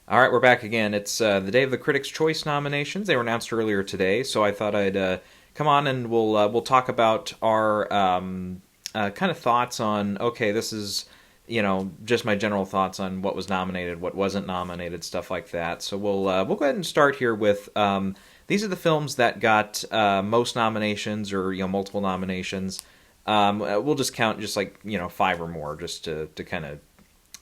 All right, we're back again. It's the day of the Critics' Choice nominations. They were announced earlier today, so I thought I'd come on and we'll talk about our kind of thoughts on. Okay, this is just my general thoughts on what was nominated, what wasn't nominated, stuff like that. So we'll go ahead and start here with these are the films that got most nominations or multiple nominations. We'll just count just like five or more just to kind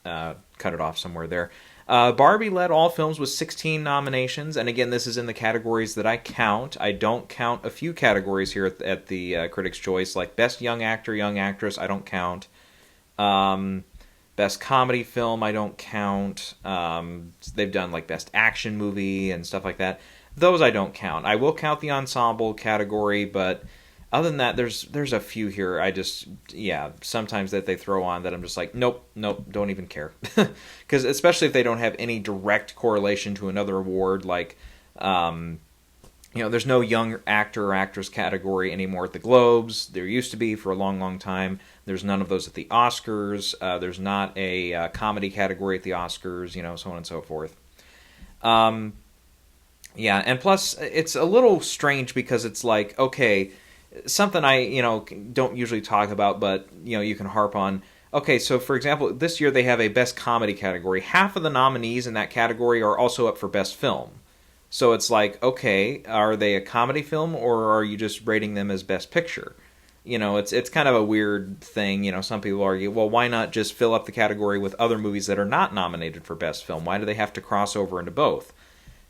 of cut it off somewhere there. Barbie led all films with 16 nominations, and again, this is in the categories that I count. I don't count a few categories here at the Critics' Choice, like Best Young Actor, Young Actress, I don't count. Best Comedy Film, I don't count. They've done like Best Action Movie and stuff like that. Those I don't count. I will count the Ensemble category, but other than that, there's a few here. Sometimes that they throw on that I'm just like, nope, don't even care, because especially if they don't have any direct correlation to another award, like, there's no young actor or actress category anymore at the Globes. There used to be for a long, long time. There's none of those at the Oscars. There's not a comedy category at the Oscars, so on and so forth. And plus it's a little strange because it's like, okay, something I don't usually talk about, but you can harp on. Okay, so for example, this year they have a Best Comedy category. Half of the nominees in that category are also up for Best Film. So it's like, okay, are they a comedy film or are you just rating them as Best Picture? It's kind of a weird thing. Some people argue, well, why not just fill up the category with other movies that are not nominated for Best Film? Why do they have to cross over into both?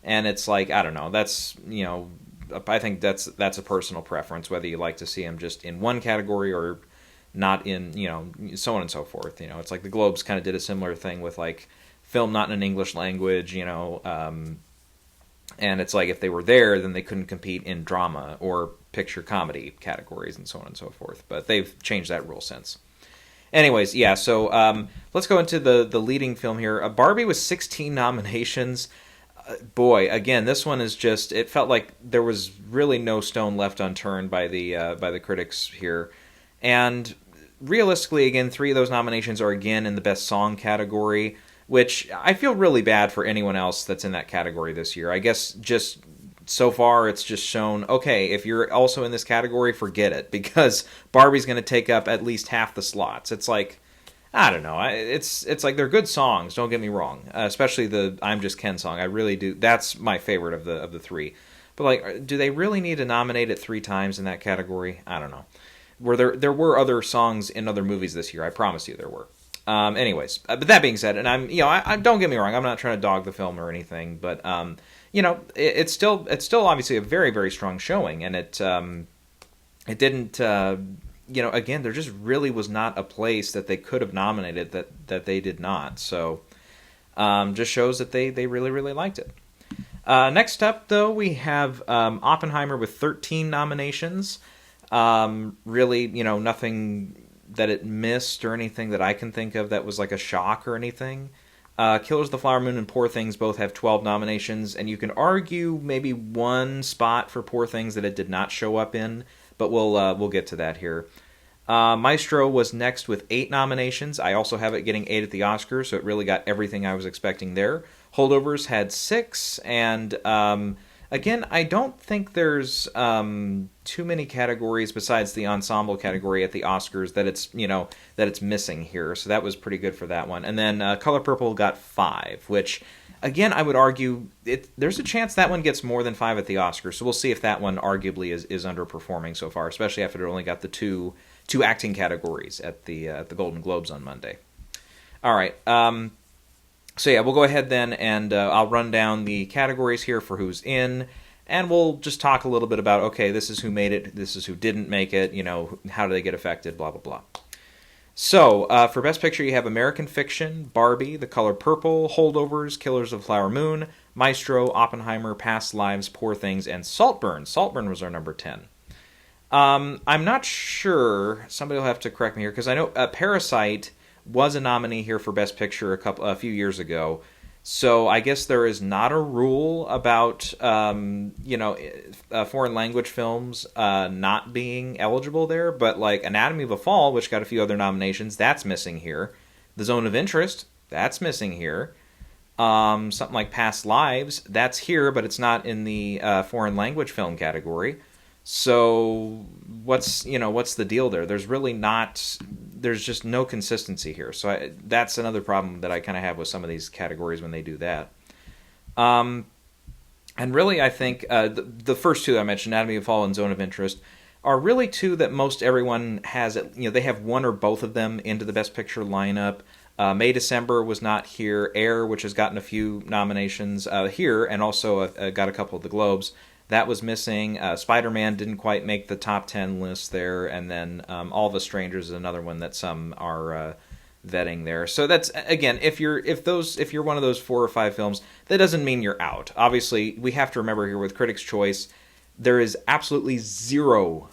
And it's like, I don't know. That's I think that's a personal preference, whether you like to see them just in one category or not in, so on and so forth. It's like the Globes kind of did a similar thing with like film not in an English language, and it's like if they were there, then they couldn't compete in drama or picture comedy categories and so on and so forth. But they've changed that rule since. Anyways, yeah, so let's go into the leading film here. Barbie with 16 nominations. Boy, again, this one is just, it felt like there was really no stone left unturned by the critics here. And realistically, again, 3 of those nominations are again in the Best Song category, which I feel really bad for anyone else that's in that category this year. I guess just so far it's just shown, okay, if you're also in this category, forget it, because Barbie's going to take up at least half the slots. It's like, I don't know. It's like they're good songs. Don't get me wrong. Especially the "I'm Just Ken" song. I really do. That's my favorite of the 3. But like, do they really need to nominate it 3 times in that category? I don't know. There were other songs in other movies this year. I promise you there were. Anyways, but that being said, and I don't get me wrong. I'm not trying to dog the film or anything, but it's still obviously a very, very strong showing, and it didn't. Again, there just really was not a place that they could have nominated that they did not. So, just shows that they really, really liked it. Next up, though, we have Oppenheimer with 13 nominations. Really, nothing that it missed or anything that I can think of that was like a shock or anything. Killers of the Flower Moon and Poor Things both have 12 nominations, and you can argue maybe one spot for Poor Things that it did not show up in, but we'll get to that here. Maestro was next with 8 nominations. I also have it getting 8 at the Oscars, so it really got everything I was expecting there. Holdovers had 6, and again, I don't think there's too many categories besides the ensemble category at the Oscars that it's missing here. So that was pretty good for that one. And then Color Purple got 5, which again I would argue there's a chance that one gets more than 5 at the Oscars. So we'll see if that one arguably is underperforming so far, especially after it only got the two acting categories at the Golden Globes on Monday. All right. So yeah, we'll go ahead then, and I'll run down the categories here for who's in, and we'll just talk a little bit about, okay, this is who made it, this is who didn't make it, how do they get affected, blah, blah, blah. So, for Best Picture, you have American Fiction, Barbie, The Color Purple, Holdovers, Killers of the Flower Moon, Maestro, Oppenheimer, Past Lives, Poor Things, and Saltburn. Saltburn was our number 10. I'm not sure, somebody will have to correct me here, because I know Parasite was a nominee here for Best Picture a few years ago. So I guess there is not a rule about foreign language films not being eligible there, but like Anatomy of a Fall, which got a few other nominations, that's missing here. The Zone of Interest, that's missing here. Something like Past Lives, that's here, but it's not in the foreign language film category. So what's the deal there? There's just no consistency here. So that's another problem that I kind of have with some of these categories when they do that. And really, I think the first two that I mentioned, Anatomy of a Fall and Zone of Interest, are really two that most everyone has. They have one or both of them into the Best Picture lineup. May December was not here. Air, which has gotten a few nominations here, and also got a couple of the Globes, that was missing. Spider-Man didn't quite make the top 10 list there, and then All of Us Strangers is another one that some are vetting there. So that's, again, if you're one of those 4 or 5 films, that doesn't mean you're out. Obviously, we have to remember here with Critics' Choice, there is absolutely zero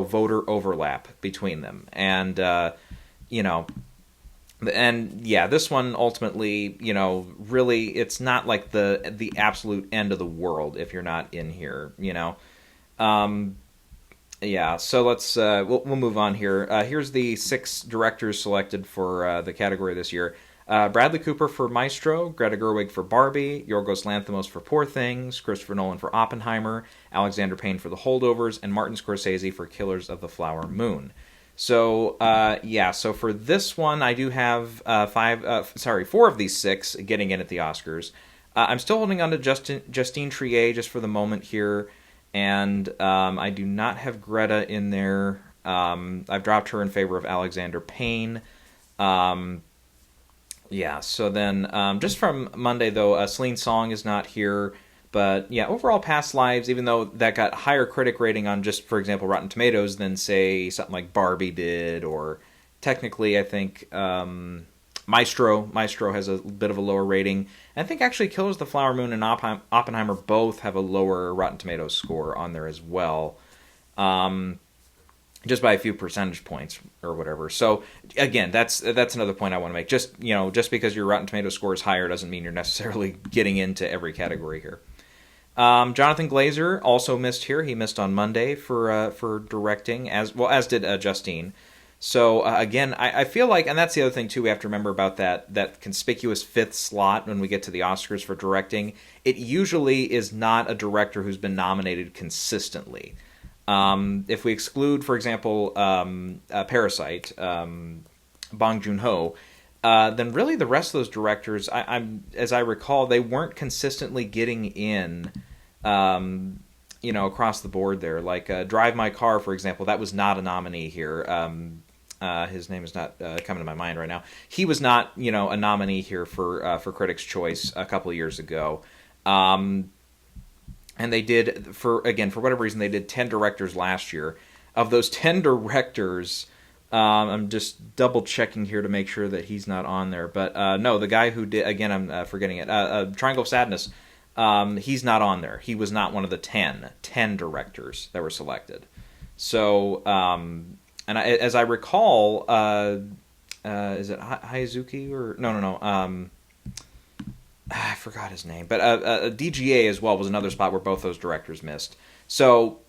voter overlap between them, and and yeah, this one ultimately, really, it's not like the absolute end of the world if you're not in here, Yeah, so let's we'll move on here. Here's the 6 directors selected for the category this year. Bradley Cooper for Maestro, Greta Gerwig for Barbie, Yorgos Lanthimos for Poor Things, Christopher Nolan for Oppenheimer, Alexander Payne for The Holdovers, and Martin Scorsese for Killers of the Flower Moon. So so for this one, I do have 4 of these 6 getting in at the Oscars. I'm still holding on to Justine Triet just for the moment here, and I do not have Greta in there. I've dropped her in favor of Alexander Payne. So then just from Monday, though, Celine Song is not here. But yeah, overall Past Lives, even though that got higher critic rating on just, for example, Rotten Tomatoes than, say, something like Barbie did, or technically I think Maestro has a bit of a lower rating. And I think actually Killers of the Flower Moon and Oppenheimer both have a lower Rotten Tomatoes score on there as well. Just by a few percentage points or whatever. So again, that's another point I want to make. Just because your Rotten Tomatoes score is higher doesn't mean you're necessarily getting into every category here. Jonathan Glazer also missed here. He missed on Monday for directing, as did Justine. So again, I feel like, and that's the other thing too we have to remember about that conspicuous 5th slot when we get to the Oscars for directing. It usually is not a director who's been nominated consistently. If we exclude, for example, Parasite, Bong Joon-ho, then really the rest of those directors, as I recall, they weren't consistently getting in, across the board there. Like Drive My Car, for example, that was not a nominee here. His name is not coming to my mind right now. He was not, a nominee here for Critics' Choice a couple of years ago. And they did, for whatever reason, they did 10 directors last year. Of those 10 directors, I'm just double checking here to make sure that he's not on there. But no, the guy who did, again, I'm forgetting it, Triangle of Sadness, he's not on there. He was not one of the 10 directors that were selected. So, as I recall, is it Hayazuki or no. I forgot his name, but DGA as well was another spot where both those directors missed. So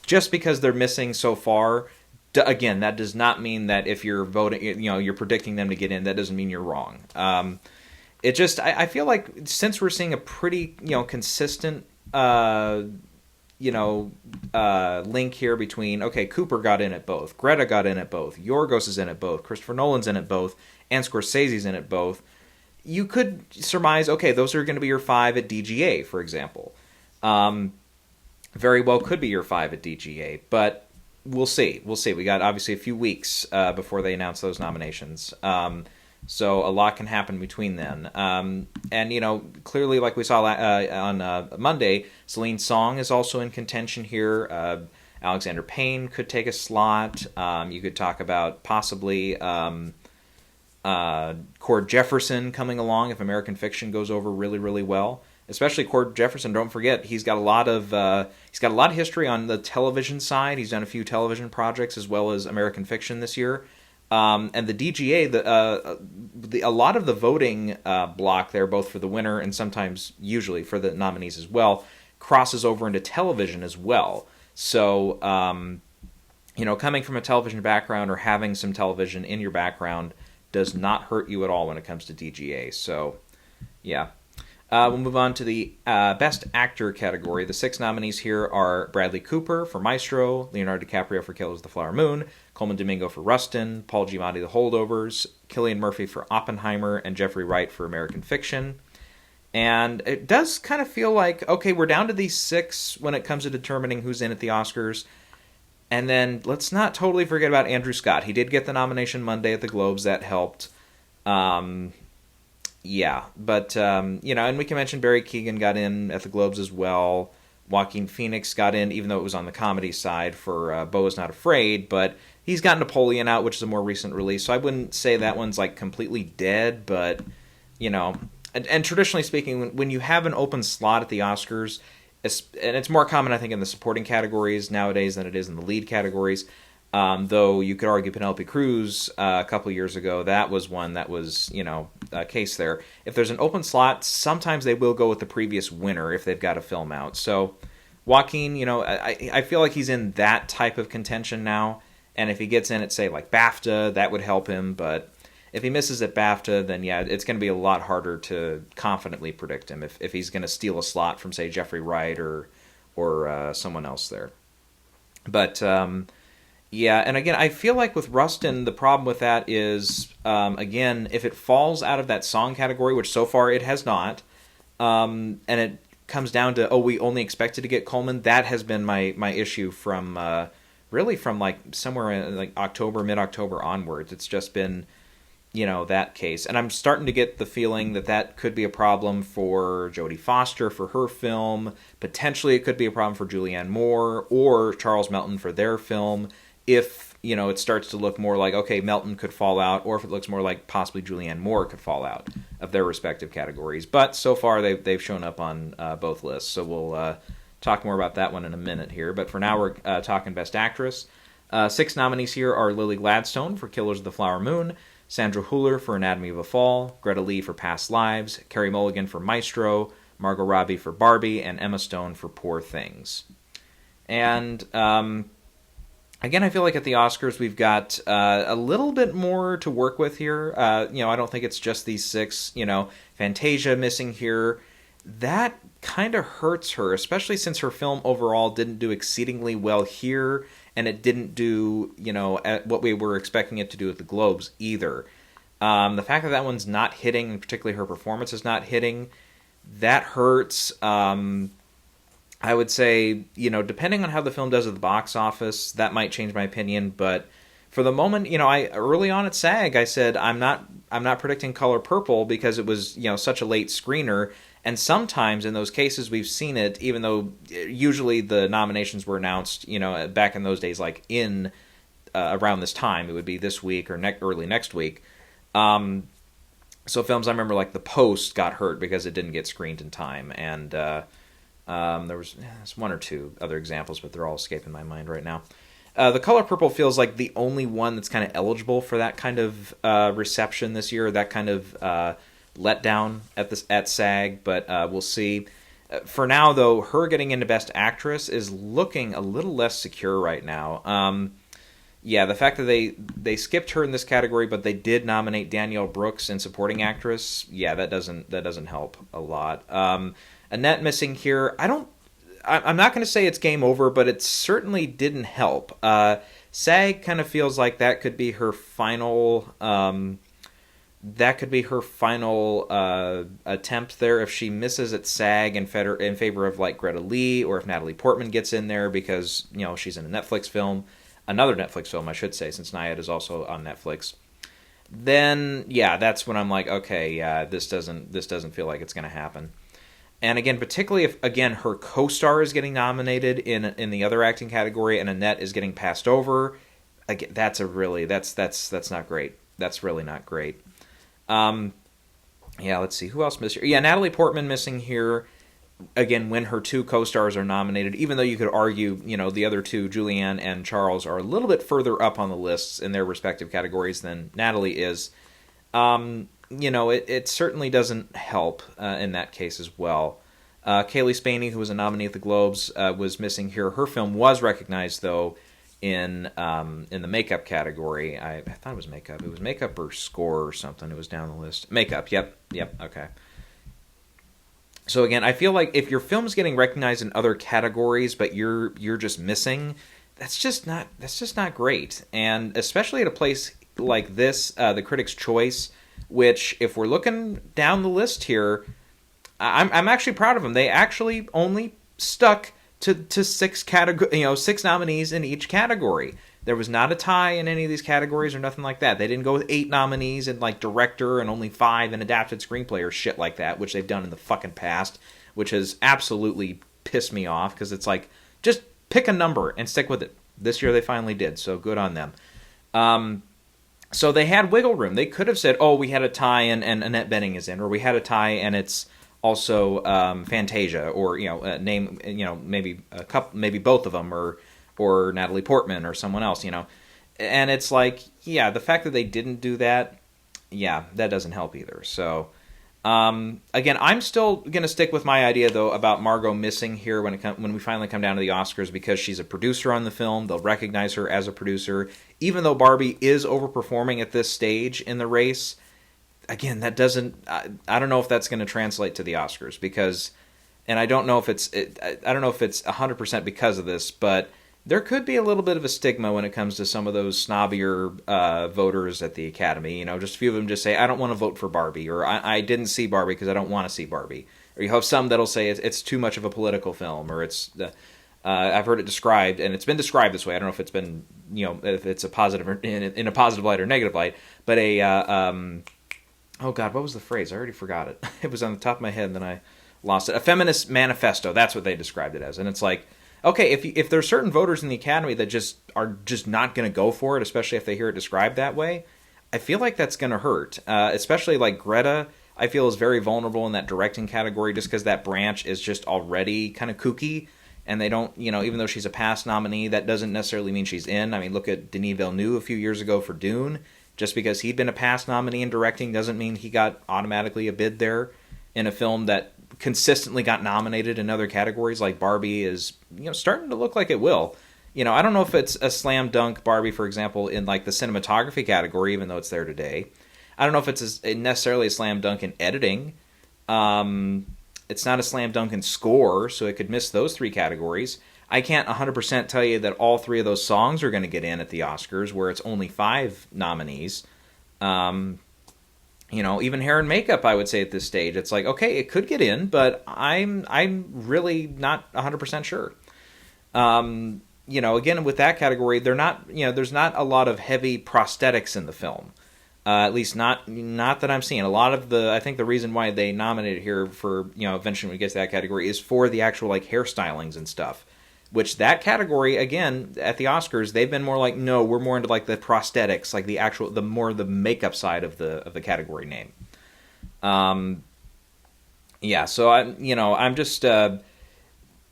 just because they're missing so far, again, that does not mean that if you're voting, you're predicting them to get in, that doesn't mean you're wrong. It just, I feel like since we're seeing a pretty, consistent, link here between, okay, Cooper got in at both, Greta got in at both, Yorgos is in at both, Christopher Nolan's in at both, and Scorsese's in at both. You could surmise, okay, those are going to be your 5 at DGA, for example. Very well could be your 5 at DGA, but we'll see. We got, obviously, a few weeks before they announce those nominations. So a lot can happen between then. And, clearly, like we saw on Monday, Celine Song is also in contention here. Alexander Payne could take a slot. You could talk about possibly Cord Jefferson coming along if American Fiction goes over really, really well. Especially Cord Jefferson, don't forget, he's got a lot of history on the television side. He's done a few television projects as well as American Fiction this year. And the DGA, a lot of the voting block there, both for the winner and sometimes usually for the nominees as well, crosses over into television as well. So, coming from a television background or having some television in your background does not hurt you at all when it comes to DGA. So, Yeah. We'll move on to the Best Actor category. The 6 nominees here are Bradley Cooper for Maestro, Leonardo DiCaprio for Killers of the Flower Moon, Coleman Domingo for Rustin, Paul Giamatti, The Holdovers, Cillian Murphy for Oppenheimer, and Jeffrey Wright for American Fiction. And it does kind of feel like, okay, we're down to these 6 when it comes to determining who's in at the Oscars. And then let's not totally forget about Andrew Scott. He did get the nomination Monday at the Globes. That helped. Yeah, but, and we can mention Barry Keoghan got in at the Globes as well. Joaquin Phoenix got in, even though it was on the comedy side for Beau Is Not Afraid, but he's got Napoleon out, which is a more recent release, so I wouldn't say that one's, like, completely dead, but, and traditionally speaking, when you have an open slot at the Oscars, and it's more common, I think, in the supporting categories nowadays than it is in the lead categories, though you could argue Penelope Cruz a couple years ago, that was one that was, a case there. If there's an open slot, sometimes they will go with the previous winner if they've got a film out. So Joaquin, I feel like he's in that type of contention now, and if he gets in at, say, like BAFTA, that would help him, but if he misses at BAFTA, then yeah, it's going to be a lot harder to confidently predict him if he's going to steal a slot from, say, Jeffrey Wright or someone else there. But yeah, and again, I feel like with Rustin, the problem with that is, again, if it falls out of that song category, which so far it has not, and it comes down to, we only expected to get Coleman, that has been my issue from, really from like somewhere in like October, mid-October onwards. It's just been, that case. And I'm starting to get the feeling that could be a problem for Jodie Foster for her film. Potentially it could be a problem for Julianne Moore or Charles Melton for their film. If, it starts to look more like, okay, Melton could fall out, or if it looks more like possibly Julianne Moore could fall out of their respective categories. But so far, they've shown up on both lists, so we'll talk more about that one in a minute here. But for now, we're talking Best Actress. 6 nominees here are Lily Gladstone for Killers of the Flower Moon, Sandra Hüller for Anatomy of a Fall, Greta Lee for Past Lives, Carey Mulligan for Maestro, Margot Robbie for Barbie, and Emma Stone for Poor Things. And again, I feel like at the Oscars we've got a little bit more to work with here. I don't think it's just these 6. Fantasia missing here. That kind of hurts her, especially since her film overall didn't do exceedingly well here, and it didn't do, at what we were expecting it to do at the Globes either. The fact that one's not hitting, and particularly her performance is not hitting, that hurts. I would say, depending on how the film does at the box office, that might change my opinion. But for the moment, I early on at SAG, I said I'm not predicting Color Purple because it was such a late screener. And sometimes in those cases we've seen it, even though usually the nominations were announced, back in those days, like in around this time, it would be this week or early next week. So films I remember like The Post got hurt because it didn't get screened in time, and there was one or two other examples, but they're all escaping my mind right now. The Color Purple feels like the only one that's kind of eligible for that kind of reception this year, that kind of letdown at SAG, but we'll see. For now, though, her getting into Best Actress is looking a little less secure right now. Yeah, the fact that they skipped her in this category, but they did nominate Danielle Brooks in Supporting Actress, yeah, that doesn't help a lot. Annette missing here. I'm not going to say it's game over, but it certainly didn't help. SAG kind of feels like that could be her final. That could be her final attempt there if she misses at SAG in favor of like Greta Lee, or if Natalie Portman gets in there because she's in a Netflix film, another Netflix film I should say, since Nyad is also on Netflix. Then yeah, that's when I'm like, okay, yeah, this doesn't feel like it's going to happen. And again, particularly if, again, her co-star is getting nominated in the other acting category and Annette is getting passed over, again, that's not great. That's really not great. Yeah, let's see. Who else missed here? Yeah, Natalie Portman missing here, again, when her 2 co-stars are nominated, even though you could argue, the other 2, Julianne and Charles, are a little bit further up on the lists in their respective categories than Natalie is. It certainly doesn't help in that case as well. Kaylee Spaney, who was a nominee at the Globes, was missing here. Her film was recognized, though, in the makeup category. I thought it was makeup. It was makeup or score or something. It was down the list. Makeup, yep, okay. So again, I feel like if your film's getting recognized in other categories, but you're just missing, that's just not great. And especially at a place like this, the Critics' Choice, which if we're looking down the list here, I'm actually proud of them. They actually only stuck to six nominees in each category. There was not a tie in any of these categories or nothing like that. They didn't go with 8 nominees in like director and only 5 in adapted screenplay or shit like that, which they've done in the fucking past, which has absolutely pissed me off because it's like, just pick a number and stick with it. This year they finally did, so good on them. So they had wiggle room. They could have said, "Oh, we had a tie and Annette Bening is in," or "We had a tie and it's also Fantasia," or name maybe a couple, maybe both of them, or Natalie Portman or someone else, And it's like, yeah, the fact that they didn't do that, yeah, that doesn't help either. So again, I'm still gonna stick with my idea though about Margot missing here when we finally come down to the Oscars, because she's a producer on the film. They'll recognize her as a producer, even though Barbie is overperforming at this stage in the race. Again, that doesn't. I don't know if that's going to translate to the Oscars, because, and I don't know if it's 100% because of this, but there could be a little bit of a stigma when it comes to some of those snobbier voters at the Academy. Just a few of them just say, "I don't want to vote for Barbie," or "I didn't see Barbie because I don't want to see Barbie." Or you have some that'll say it's too much of a political film, or it's. I've heard it described, and it's been described this way. I don't know if it's been, if it's a positive or in a positive light or negative light, but oh God, what was the phrase? I already forgot it. It was on the top of my head, and then I lost it. A feminist manifesto. That's what they described it as. And it's like, okay, if there are certain voters in the Academy that are just not going to go for it, especially if they hear it described that way, I feel like that's going to hurt. Especially like Greta, I feel is very vulnerable in that directing category, just because that branch is just already kind of kooky, and they don't, even though she's a past nominee, that doesn't necessarily mean she's in. I mean, look at Denis Villeneuve a few years ago for Dune. Just because he'd been a past nominee in directing doesn't mean he got automatically a bid there in a film that consistently got nominated in other categories, like Barbie is, starting to look like it will. I don't know if it's a slam dunk, Barbie, for example, in like the cinematography category, even though it's there today. I don't know if it's necessarily a slam dunk in editing. It's not a slam dunk in score, so it could miss those 3 categories. I can't 100% tell you that all 3 of those songs are going to get in at the Oscars, where it's only 5 nominees. Even hair and makeup, I would say at this stage, it's like, okay, it could get in, but I'm really not 100% sure. Again, with that category, they're not, there's not a lot of heavy prosthetics in the film. At least not that I'm seeing. A lot of I think the reason why they nominated here for, eventually when we get to that category is for the actual like hairstylings and stuff. Which that category, again, at the Oscars, they've been more like, no, we're more into like the prosthetics, like the makeup side of the category name. So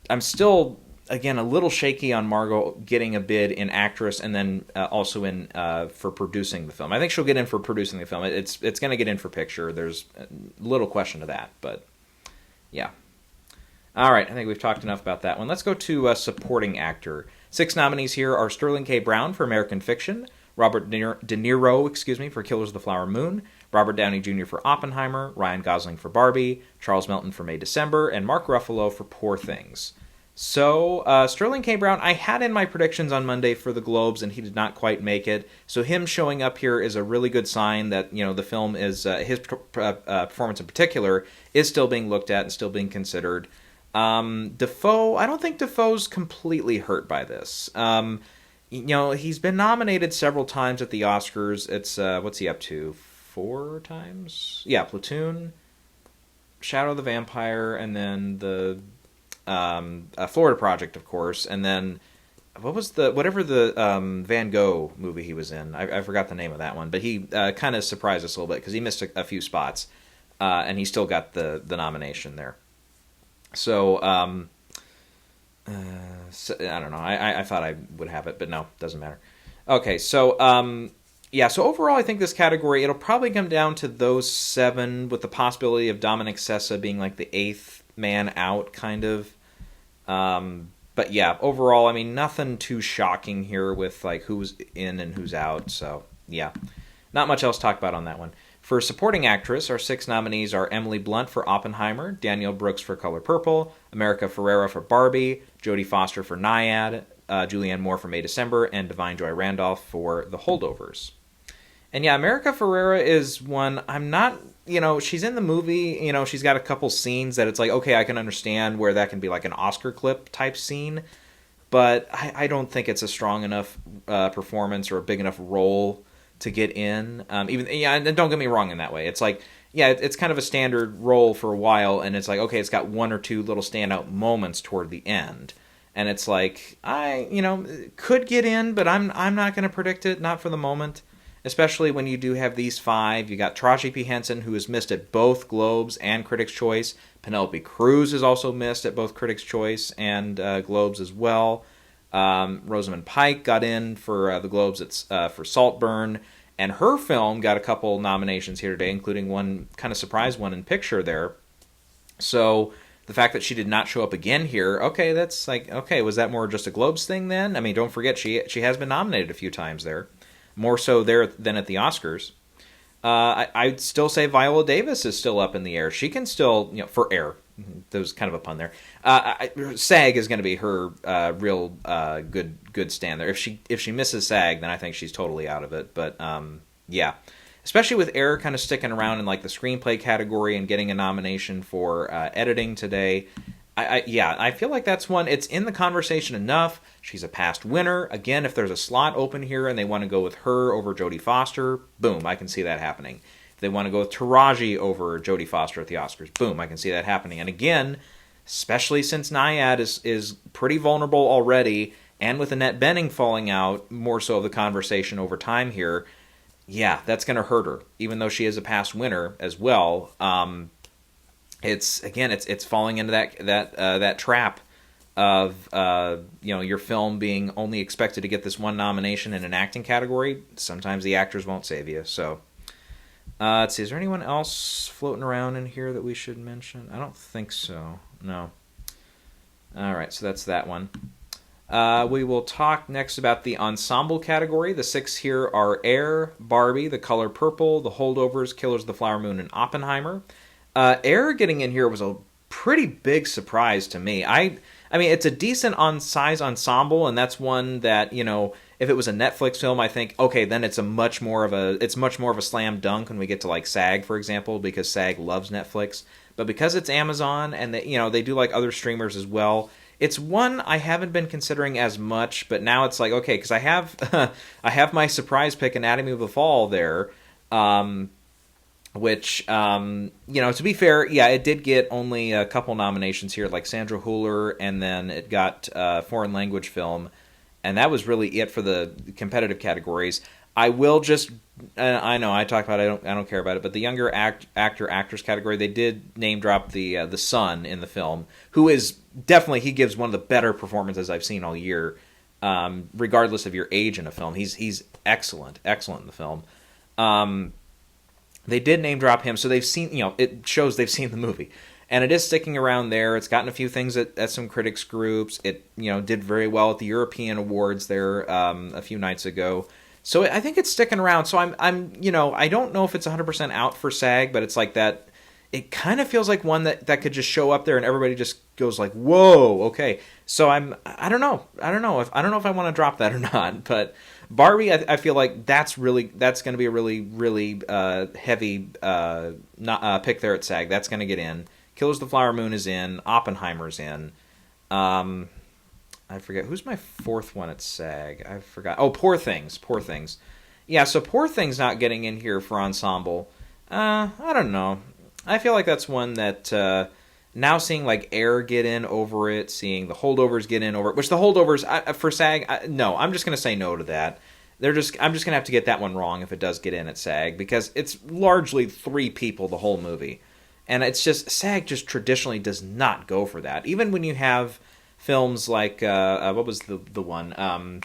I'm still, again, a little shaky on Margot getting a bid in actress and then also in for producing the film. I think she'll get in for producing the film. It's going to get in for picture. There's little question to that, but yeah. All right, I think we've talked enough about that one. Let's go to supporting actor. 6 nominees here are Sterling K. Brown for American Fiction, Robert De Niro, for Killers of the Flower Moon, Robert Downey Jr. for Oppenheimer, Ryan Gosling for Barbie, Charles Melton for May December, and Mark Ruffalo for Poor Things. So, Sterling K. Brown, I had in my predictions on Monday for the Globes, and he did not quite make it. So him showing up here is a really good sign that, the film is, his performance in particular, is still being looked at and still being considered. Dafoe, I don't think Dafoe's completely hurt by this. He's been nominated several times at the Oscars. It's, what's he up to? 4 times? Yeah, Platoon, Shadow of the Vampire, and then the Florida Project, of course, and then what was the Van Gogh movie he was in? I forgot the name of that one, but he kind of surprised us a little bit because he missed a few spots, and he still got the nomination there. So, I don't know. I thought I would have it, but no, doesn't matter. Okay, so so overall, I think this category, it'll probably come down to those 7, with the possibility of Dominic Sessa being like the 8th man out, kind of. But yeah, overall, I mean, nothing too shocking here with like who's in and who's out. So yeah, not much else to talk about on that one. For supporting actress, our 6 nominees are Emily Blunt for Oppenheimer, Danielle Brooks for Color Purple, America Ferrera for Barbie, Jodie Foster for Naiad, Julianne Moore for May December, and Divine Joy Randolph for The Holdovers. And yeah, America Ferrera is one I'm not, she's in the movie, she's got a couple scenes that it's like, okay, I can understand where that can be like an Oscar clip type scene, but I don't think it's a strong enough performance or a big enough role to get in. And don't get me wrong in that way. It's like, yeah, it's kind of a standard role for a while, and it's like, okay, it's got one or two little standout moments toward the end. And it's like, could get in, but I'm not going to predict it, not for the moment. Especially when you do have these 5. You got Taraji P. Henson, who has missed at both Globes and Critics' Choice. Penelope Cruz is also missed at both Critics' Choice and Globes as well. Rosamund Pike got in for the Globes for Saltburn. And her film got a couple nominations here today, including one kind of surprise one in picture there. So the fact that she did not show up again here, okay, that's like, okay, was that more just a Globes thing then? I mean, don't forget, she has been nominated a few times there. More so there than at the Oscars. I'd still say Viola Davis is still up in the air. She can still, for air. There was kind of a pun there. SAG is going to be her real good stand there. If she misses SAG, then I think she's totally out of it. But yeah, especially with Air kind of sticking around in like the screenplay category and getting a nomination for editing today. I feel like that's one. It's in the conversation enough. She's a past winner. Again, if there's a slot open here and they want to go with her over Jodie Foster, boom, I can see that happening. If they want to go with Taraji over Jodie Foster at the Oscars, boom, I can see that happening. And again, especially since Naiad is pretty vulnerable already, and with Annette Bening falling out, more so of the conversation over time here, yeah, that's going to hurt her, even though she is a past winner as well. It's falling into that trap of your film being only expected to get this one nomination in an acting category. Sometimes the actors won't save you. So let's see, is there anyone else floating around in here that we should mention? I don't think so. No. All right, so that's that one. We will talk next about the ensemble category. The 6 here are Air, Barbie, The Color Purple, The Holdovers, Killers of the Flower Moon, and Oppenheimer. Air getting in here was a pretty big surprise to me. I mean, it's a decent size ensemble, and that's one that, if it was a Netflix film, I think, okay, then it's much more of a slam dunk when we get to like SAG, for example, because SAG loves Netflix. But because it's Amazon and they do like other streamers as well, it's one I haven't been considering as much, but now it's like, okay, because I have my surprise pick, Anatomy of the Fall there. Which, to be fair, yeah, it did get only a couple nominations here, like Sandra Hüller, and then it got foreign language film, and that was really it for the competitive categories. I will just, I know I talk about it, I don't care about it, but the younger actress category, they did name drop the son in the film, who is definitely, he gives one of the better performances I've seen all year, regardless of your age in a film. He's excellent in the film. They did name drop him, so they've seen, it shows they've seen the movie. And it is sticking around there. It's gotten a few things at some critics groups. It, did very well at the European Awards there a few nights ago. So I think it's sticking around. So I'm I don't know if it's 100% out for SAG, but it's like that. It kind of feels like one that could just show up there and everybody just goes like, whoa, okay. So I don't know if I want to drop that or not, but Barbie, I feel like that's going to be a really heavy pick there at SAG. That's going to get in. Killers of the Flower Moon is in. Oppenheimer's in. I forget who's my 4th one at SAG. I forgot. Oh, Poor Things. Yeah, so Poor Things not getting in here for ensemble. I don't know. I feel like that's one that now seeing like Air get in over it, seeing the Holdovers get in over it, which the Holdovers for SAG, no, I'm just going to say no to that. I'm just going to have to get that one wrong if it does get in at SAG, because it's largely 3 people the whole movie. And it's just, SAG just traditionally does not go for that. Even when you have films like, what was the one?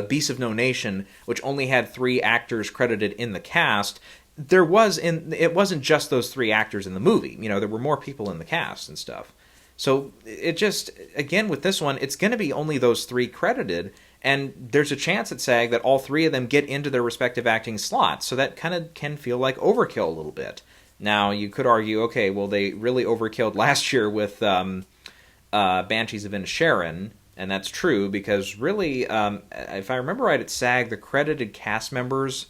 Beasts of No Nation, which only had 3 actors credited in the cast. It wasn't just those 3 actors in the movie. There were more people in the cast and stuff. So it just, again, with this one, it's going to be only those 3 credited. And there's a chance at SAG that all three of them get into their respective acting slots, so that kind of can feel like overkill a little bit. Now, you could argue, okay, well, they really overkilled last year with Banshees of Inisherin, and that's true, because really, if I remember right, at SAG, the credited cast members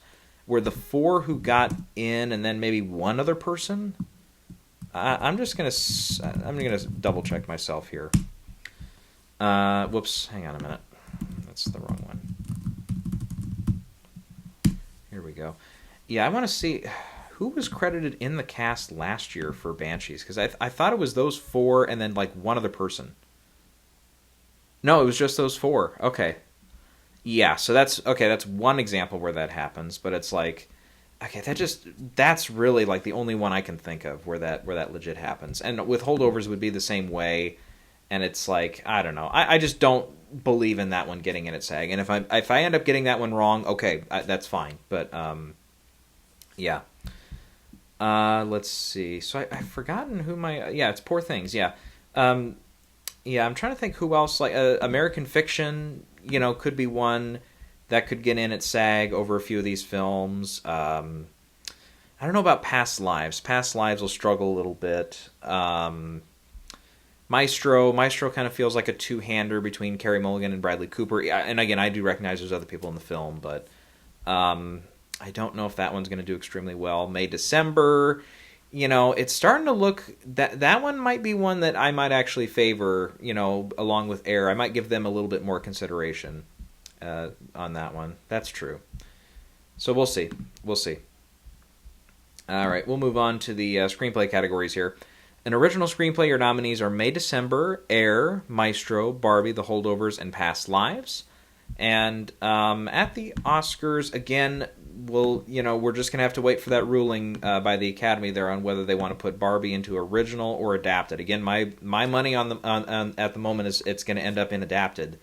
were the 4 who got in, and then maybe one other person. I'm gonna double check myself here. Whoops, hang on a minute. That's the wrong one. Here we go. Yeah, I want to see who was credited in the cast last year for Banshees, because I thought it was those 4 and then like one other person. No, it was just those 4. Okay. Yeah, so that's one example where that happens, but it's like, okay, that's really like the only one I can think of where that legit happens. And with holdovers, it would be the same way, and it's like, I don't know. I just don't believe in that one getting in at SAG. And if I end up getting that one wrong, okay, that's fine. But yeah. Let's see. So I've forgotten who it's Poor Things. Yeah. Yeah, I'm trying to think who else. Like American Fiction, could be one that could get in at SAG over a few of these films. I don't know about Past Lives. Past Lives will struggle a little bit. Maestro kind of feels like a two-hander between Carey Mulligan and Bradley Cooper. And again, I do recognize there's other people in the film, but I don't know if that one's going to do extremely well. May December, it's starting to look that one might be one that I might actually favor, along with Air. I might give them a little bit more consideration on that one. That's true. So we'll see. All right, we'll move on to the screenplay categories here. An original screenplay, your nominees are May December, Air, Maestro, Barbie, The Holdovers, and Past Lives. And at the Oscars, again, we're just going to have to wait for that ruling by the Academy there on whether they want to put Barbie into original or adapted. Again, my money on at the moment is it's going to end up in adapted.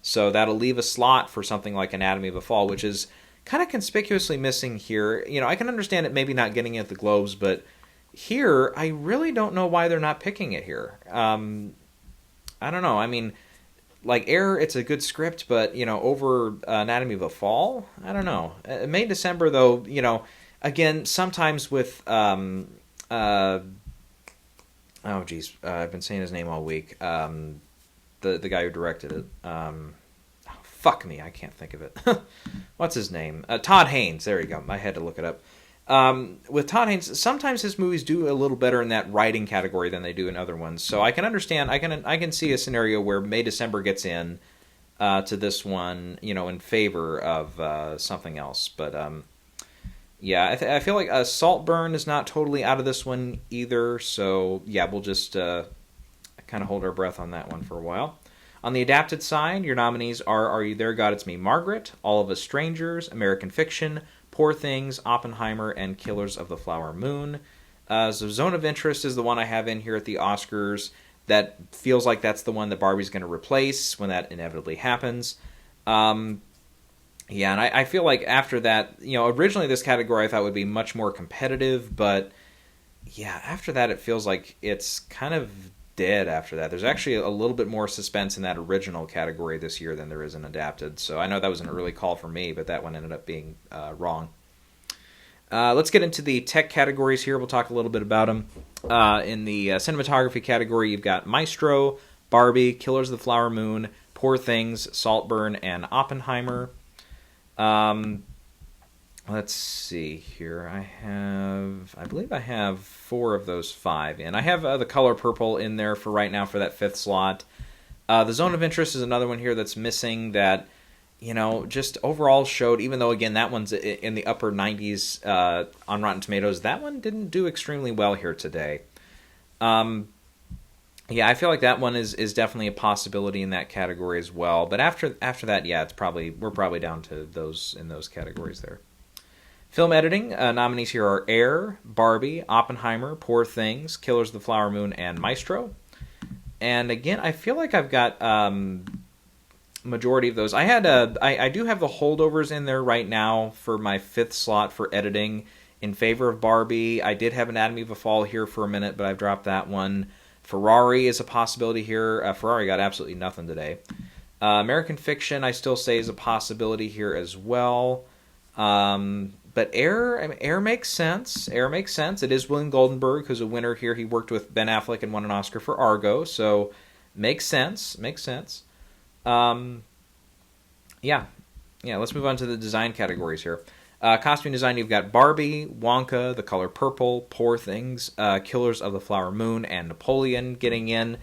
So that'll leave a slot for something like Anatomy of a Fall, which is kind of conspicuously missing here. I can understand it maybe not getting it at the Globes, but here, I really don't know why they're not picking it here. I don't know. I mean, like Air, it's a good script, but, over Anatomy of a Fall, I don't know. May December, though, again, sometimes with, oh, geez, I've been saying his name all week. The guy who directed it. Fuck me, I can't think of it. What's his name? Todd Haynes. There you go. I had to look it up. With Todd Haynes, sometimes his movies do a little better in that writing category than they do in other ones. So I can understand. I can see a scenario where May December gets in to this one, in favor of something else. But yeah, I feel like Saltburn is not totally out of this one either. So yeah, we'll just kind of hold our breath on that one for a while. On the adapted side, your nominees are You There, God, It's Me, Margaret, All of Us Strangers, American Fiction, Poor Things, Oppenheimer, and Killers of the Flower Moon. So Zone of Interest is the one I have in here at the Oscars. That feels like that's the one that Barbie's going to replace when that inevitably happens. Yeah, and I feel like after that, originally this category I thought would be much more competitive, but yeah, after that it feels like it's kind of dead after that. There's actually a little bit more suspense in that original category this year than there is in adapted. So I know that was an early call for me, but that one ended up being wrong. Let's get into the tech categories here. We'll talk a little bit about them. In the cinematography category, you've got Maestro, Barbie, Killers of the Flower Moon, Poor Things, Saltburn, and Oppenheimer. Let's see here. I believe I have 4 of those 5 in. I have the color purple in there for right now for that 5th slot. The Zone of Interest is another one here that's missing that, just overall showed, even though, again, that one's in the upper 90s on Rotten Tomatoes, that one didn't do extremely well here today. Yeah, I feel like that one is definitely a possibility in that category as well. But after that, yeah, we're probably down to those in those categories there. Film editing, nominees here are Air, Barbie, Oppenheimer, Poor Things, Killers of the Flower Moon, and Maestro. And again, I feel like I've got majority of those. I do have the holdovers in there right now for my 5th slot for editing in favor of Barbie. I did have Anatomy of a Fall here for a minute, but I've dropped that one. Ferrari is a possibility here. Ferrari got absolutely nothing today. American Fiction, I still say, is a possibility here as well. But Air, I mean, Air makes sense. Air makes sense. It is William Goldenberg, who's a winner here. He worked with Ben Affleck and won an Oscar for Argo, so makes sense. Makes sense. Yeah. Let's move on to the design categories here. Costume design, you've got Barbie, Wonka, The Color Purple, Poor Things, Killers of the Flower Moon, and Napoleon getting in.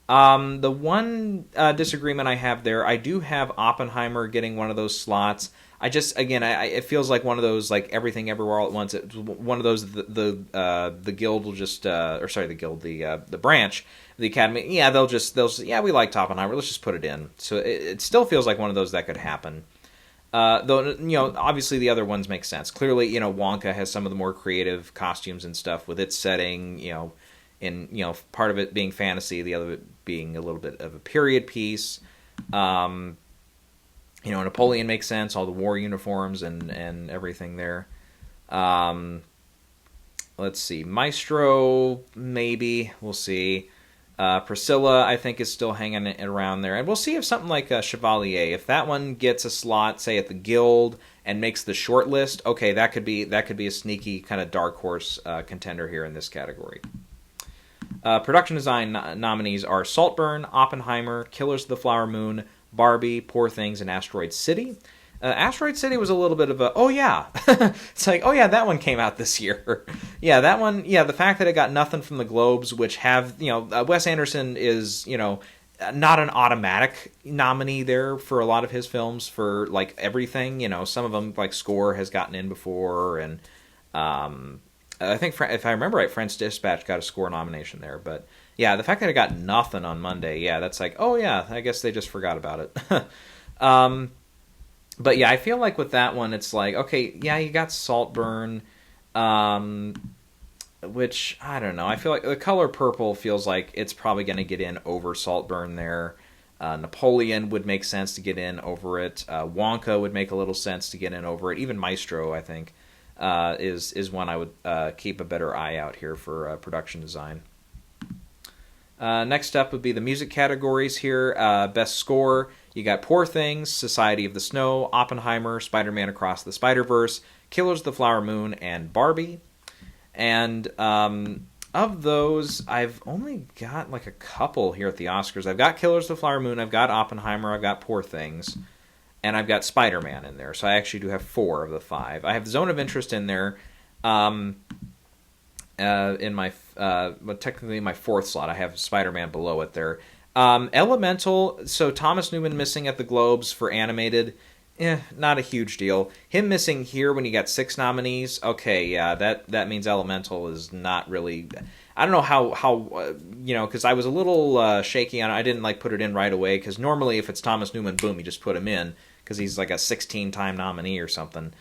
The one disagreement I have there, I do have Oppenheimer getting one of those slots. I just, again, it feels like one of those, like Everything Everywhere All at Once. It's one of those the guild will just, the branch, the Academy. Yeah, they'll say, yeah, we liked Oppenheimer. Let's just put it in. So it still feels like one of those that could happen. Though, obviously the other ones make sense. Clearly, Wonka has some of the more creative costumes and stuff with its setting. In part of it being fantasy, the other bit being a little bit of a period piece. Napoleon makes sense, all the war uniforms and everything there. Let's see. Maestro, maybe. We'll see. Priscilla, I think, is still hanging around there. And we'll see if something like Chevalier, if that one gets a slot, say, at the Guild and makes the short list, okay, that could be a sneaky kind of dark horse contender here in this category. Production design nominees are Saltburn, Oppenheimer, Killers of the Flower Moon, Barbie, Poor Things, and Asteroid City. Asteroid City was a little bit of a, oh yeah. It's like, oh yeah, that one came out this year. Yeah, that one, the fact that it got nothing from the Globes, which have, Wes Anderson is, not an automatic nominee there for a lot of his films for, like, everything. Some of them, like Score, has gotten in before, and I think, if I remember right, French Dispatch got a Score nomination there, but yeah, the fact that it got nothing on Monday, yeah, that's like, oh yeah, I guess they just forgot about it. But yeah, I feel like with that one, it's like, okay, yeah, you got Saltburn, which, I don't know, I feel like The Color Purple feels like it's probably going to get in over Saltburn there. Napoleon would make sense to get in over it. Wonka would make a little sense to get in over it. Even Maestro, I think, is one I would keep a better eye out here for production design. Next up would be the music categories here. Best score, you got Poor Things, Society of the Snow, Oppenheimer, Spider-Man Across the Spider-Verse, Killers of the Flower Moon, and Barbie. And of those, I've only got like a couple here at the Oscars. I've got Killers of the Flower Moon, I've got Oppenheimer, I've got Poor Things, and I've got Spider-Man in there. So I actually do have 4 of the 5. I have the Zone of Interest in there. In my technically my 4th slot, I have Spider-Man below it there. Elemental, so Thomas Newman missing at the Globes for animated, not a huge deal. Him missing here when you got 6 nominees, okay, yeah, that means Elemental is not really. I don't know how because I was a little shaky on it. I didn't put it in right away, because normally if it's Thomas Newman, boom, you just put him in, because he's like a 16-time nominee or something.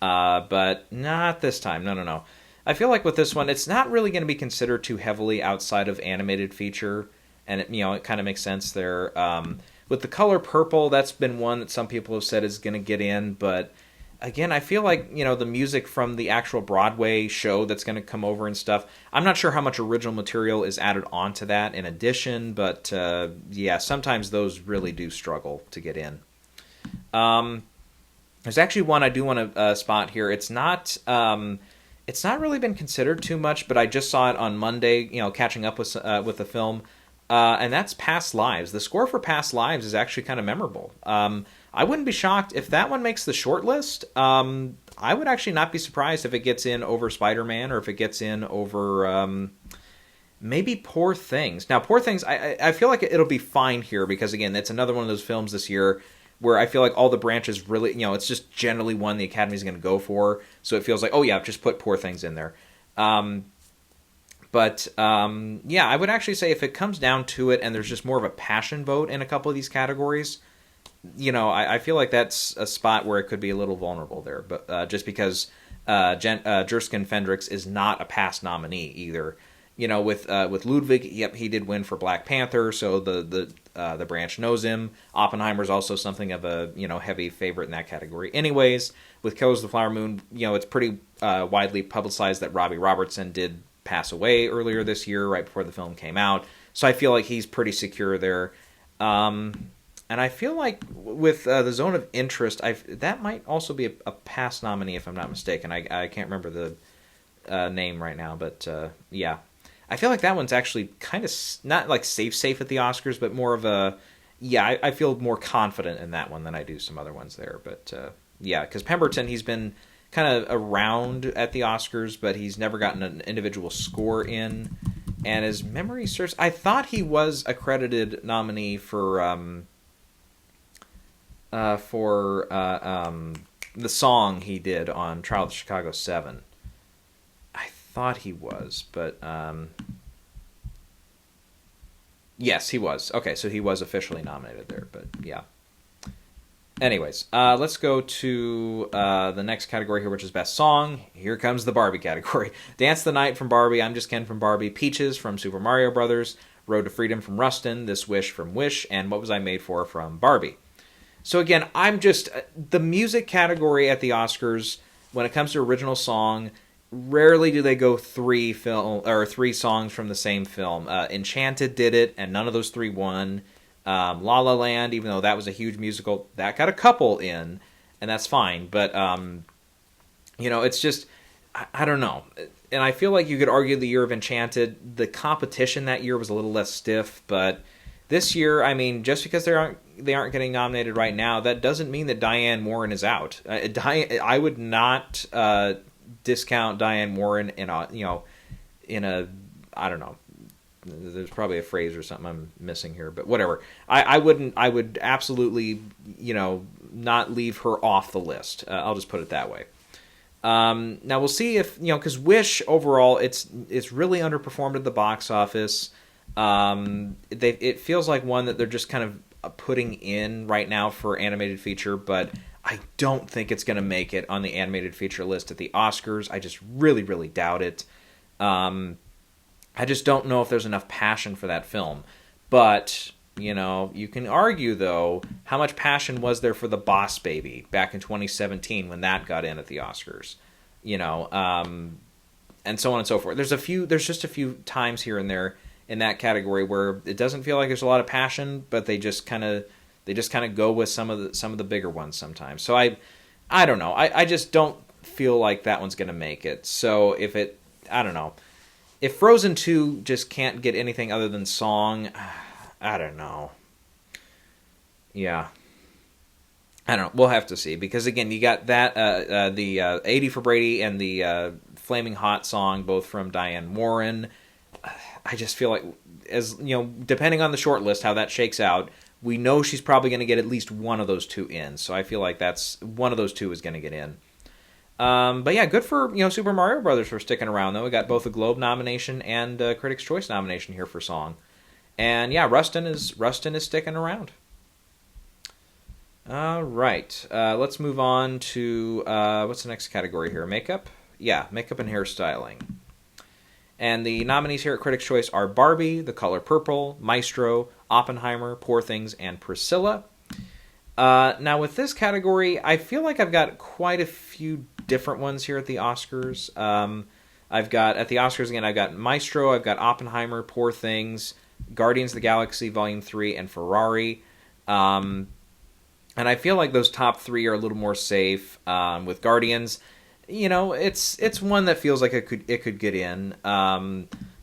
But not this time. No. I feel like with this one, it's not really going to be considered too heavily outside of animated feature, and it kind of makes sense there. With The Color Purple, that's been one that some people have said is going to get in, but again, I feel like, the music from the actual Broadway show that's going to come over and stuff, I'm not sure how much original material is added onto that in addition, but yeah, sometimes those really do struggle to get in. There's actually one I do want to spot here. It's not really been considered too much, but I just saw it on Monday, catching up with the film, and that's Past Lives. The score for Past Lives is actually kind of memorable. I wouldn't be shocked if that one makes the short list. I would actually not be surprised if it gets in over Spider-Man, or if it gets in over maybe Poor Things. Now, Poor Things, I feel like it'll be fine here, because, again, it's another one of those films this year where I feel like all the branches really, it's just generally one the Academy's going to go for. So it feels like, oh yeah, just put Poor Things in there. But yeah, I would actually say if it comes down to it and there's just more of a passion vote in a couple of these categories, I feel like that's a spot where it could be a little vulnerable there. But just because Jerskin Fendrix is not a past nominee either. With Ludwig, yep, he did win for Black Panther, so the branch knows him. Oppenheimer's also something of a heavy favorite in that category. Anyways, with Killers of the Flower Moon, it's pretty widely publicized that Robbie Robertson did pass away earlier this year, right before the film came out. So I feel like he's pretty secure there. And I feel like with the Zone of Interest, that might also be a past nominee if I'm not mistaken. I can't remember the name right now, but yeah, I feel like that one's actually kind of not like safe at the Oscars, but more of a yeah. I feel more confident in that one than I do some other ones there. But yeah, because Pemberton, he's been kind of around at the Oscars, but he's never gotten an individual score in. And as memory serves, I thought he was a credited nominee for the song he did on Trial of the Chicago 7. I thought he was, but yes, he was. Okay, so he was officially nominated there, but yeah. Anyways, let's go to the next category here, which is Best Song. Here comes the Barbie category. Dance the Night from Barbie, I'm Just Ken from Barbie, Peaches from Super Mario Brothers, Road to Freedom from Rustin, This Wish from Wish, and What Was I Made For from Barbie. So again, the music category at the Oscars, when it comes to original song, rarely do they go three songs from the same film. Enchanted did it, and none of those three won. La La Land, even though that was a huge musical, that got a couple in, and that's fine. But it's just I don't know. And I feel like you could argue the year of Enchanted, the competition that year was a little less stiff, but this year, I mean, just because they aren't getting nominated right now, that doesn't mean that Diane Warren is out. I would not discount Diane Warren in a I don't know. There's probably a phrase or something I'm missing here, but whatever. I would absolutely, not leave her off the list. I'll just put it that way. Now we'll see if, because Wish overall, it's really underperformed at the box office. It feels like one that they're just kind of putting in right now for animated feature, but I don't think it's going to make it on the animated feature list at the Oscars. I just really, really doubt it. I just don't know if there's enough passion for that film. But, you can argue, though, how much passion was there for The Boss Baby back in 2017 when that got in at the Oscars? And so on and so forth. There's just a few times here and there in that category where it doesn't feel like there's a lot of passion, but they just kind of go with some of the bigger ones sometimes. So I don't know. I just don't feel like that one's going to make it. So I don't know. If Frozen 2 just can't get anything other than song, I don't know. Yeah. I don't know. We'll have to see. Because, again, you got that, the 80 for Brady and the Flaming Hot song, both from Diane Warren. I just feel like, depending on the short list, how that shakes out, we know she's probably going to get at least one of those two in. So I feel like one of those two is going to get in. But yeah, good for Super Mario Brothers for sticking around though. We got both a Globe nomination and a Critics' Choice nomination here for song, and yeah, Rustin is sticking around. All right, let's move on to what's the next category here? Makeup, yeah, makeup and hairstyling. And the nominees here at Critics' Choice are Barbie, The Color Purple, Maestro, Oppenheimer, Poor Things, and Priscilla. Now with this category, I feel like I've got quite a few different ones here at the Oscars. I've got Maestro, I've got Oppenheimer, Poor Things, Guardians of the Galaxy Volume 3, and Ferrari. And I feel like those top three are a little more safe. With Guardians, it's one that feels like it could get in.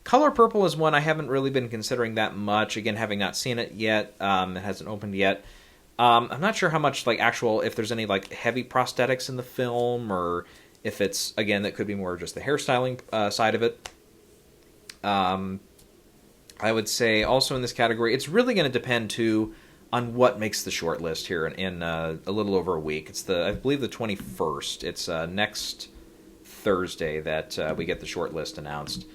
Color Purple is one I haven't really been considering that much. Again, having not seen it yet, it hasn't opened yet. I'm not sure how much if there's any heavy prosthetics in the film, or if it's, again, that could be more just the hairstyling side of it. I would say also in this category, it's really going to depend too on what makes the short list here in a little over a week. It's I believe the 21st. It's next Thursday that we get the short list announced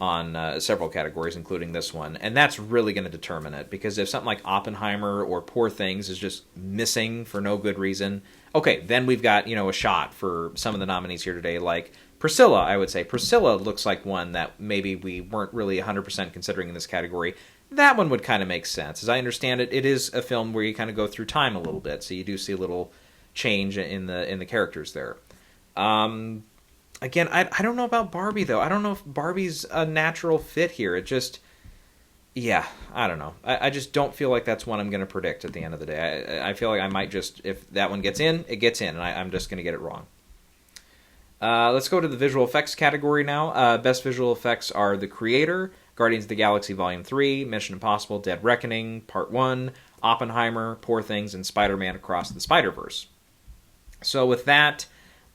on several categories, including this one. And that's really going to determine it, because if something like Oppenheimer or Poor Things is just missing for no good reason, okay, then we've got, a shot for some of the nominees here today, like Priscilla, I would say. Priscilla looks like one that maybe we weren't really 100% considering in this category. That one would kind of make sense. As I understand it, it is a film where you kind of go through time a little bit, so you do see a little change in the characters there. Again, I don't know about Barbie, though. I don't know if Barbie's a natural fit here. It just, Yeah, I don't know. I just don't feel like that's one I'm going to predict at the end of the day. I feel like I might just, if that one gets in, it gets in, and I'm just going to get it wrong. Let's go to the visual effects category now. Best visual effects are The Creator, Guardians of the Galaxy Volume 3, Mission Impossible Dead Reckoning Part 1, Oppenheimer, Poor Things, and Spider-Man Across the Spider-Verse. So with that,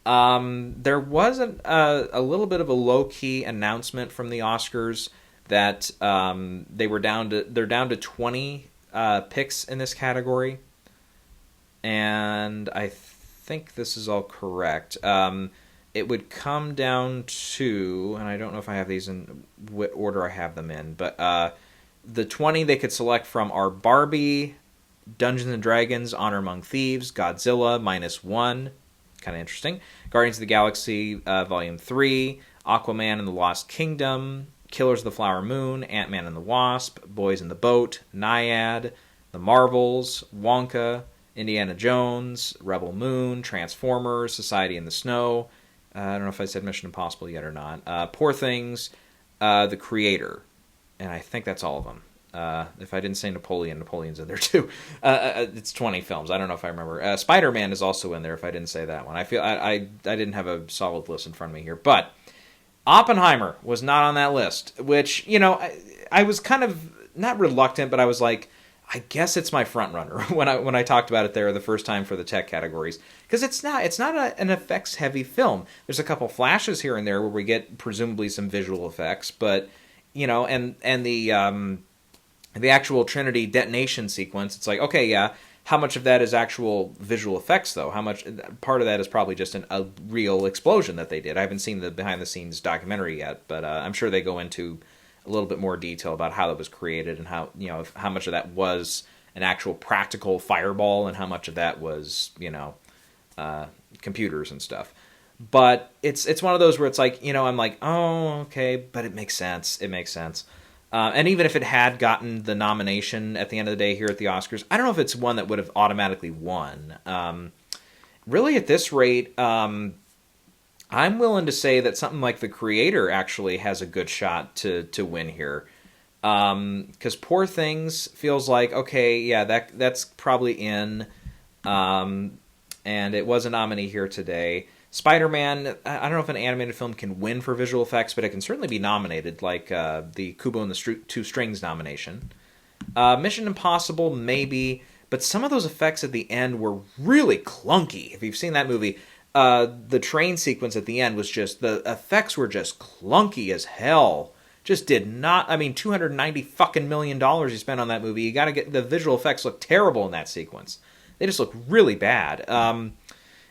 there was a little bit of a low-key announcement from the Oscars that they're down to 20 picks in this category, and I think this is all correct. It would come down to, and I don't know if I have these in what order I have them in, but the 20 they could select from are Barbie, Dungeons and Dragons, Honor Among Thieves, Godzilla, -1, kind of interesting, Guardians of the Galaxy Volume 3, Aquaman and the Lost Kingdom, Killers of the Flower Moon, Ant-Man and the Wasp, Boys in the Boat, Naiad, The Marvels, Wonka, Indiana Jones, Rebel Moon, Transformers, Society in the Snow, I don't know if I said Mission Impossible yet or not, Poor Things, The Creator, and I think that's all of them. If I didn't say Napoleon's in there too. It's 20 films. I don't know if I remember. Spider-Man is also in there if I didn't say that one. I feel I didn't have a solid list in front of me here, but Oppenheimer was not on that list, which, I was kind of not reluctant, but I was like, I guess it's my front runner when I talked about it there the first time for the tech categories, because it's not an effects heavy film. There's a couple flashes here and there where we get presumably some visual effects, but and the actual Trinity detonation sequence, it's like, okay, yeah, how much of that is actual visual effects, though? How much part of that is probably just a real explosion that they did? I haven't seen the behind-the-scenes documentary yet, but I'm sure they go into a little bit more detail about how that was created and how how much of that was an actual practical fireball and how much of that was computers and stuff. But it's one of those where it's like I'm like, oh, okay, but it makes sense. It makes sense. And even if it had gotten the nomination at the end of the day here at the Oscars, I don't know if it's one that would have automatically won. Really, at this rate, I'm willing to say that something like The Creator actually has a good shot to win here. Because Poor Things feels like, okay, yeah, that's probably in. And it was a nominee here today. Spider-Man, I don't know if an animated film can win for visual effects, but it can certainly be nominated, like the Kubo and the Two Strings nomination. Mission Impossible, maybe, but some of those effects at the end were really clunky. If you've seen that movie, the train sequence at the end was just, the effects were just clunky as hell. Just did not, $290 fucking million you spent on that movie. You gotta get, the visual effects look terrible in that sequence. They just look really bad.